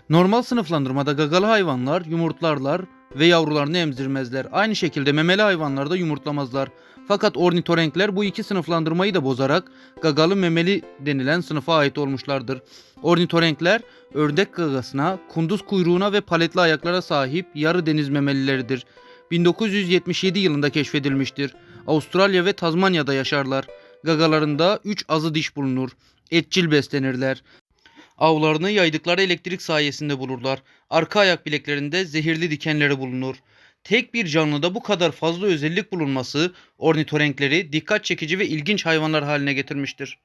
Normal sınıflandırmada gagalı hayvanlar yumurtlarlar ve yavrularını emzirmezler. Aynı şekilde memeli hayvanlar da yumurtlamazlar. Fakat ornitorenkler bu iki sınıflandırmayı da bozarak gagalı memeli denilen sınıfa ait olmuşlardır. Ornitorenkler ördek gagasına, kunduz kuyruğuna ve paletli ayaklara sahip yarı deniz memelileridir. 1977 yılında keşfedilmiştir. Avustralya ve Tazmanya'da yaşarlar. Gagalarında 3 azı diş bulunur. Etçil beslenirler. Avlarını yaydıkları elektrik sayesinde bulurlar. Arka ayak bileklerinde zehirli dikenleri bulunur. Tek bir canlıda bu kadar fazla özellik bulunması ornitorenkleri dikkat çekici ve ilginç hayvanlar haline getirmiştir.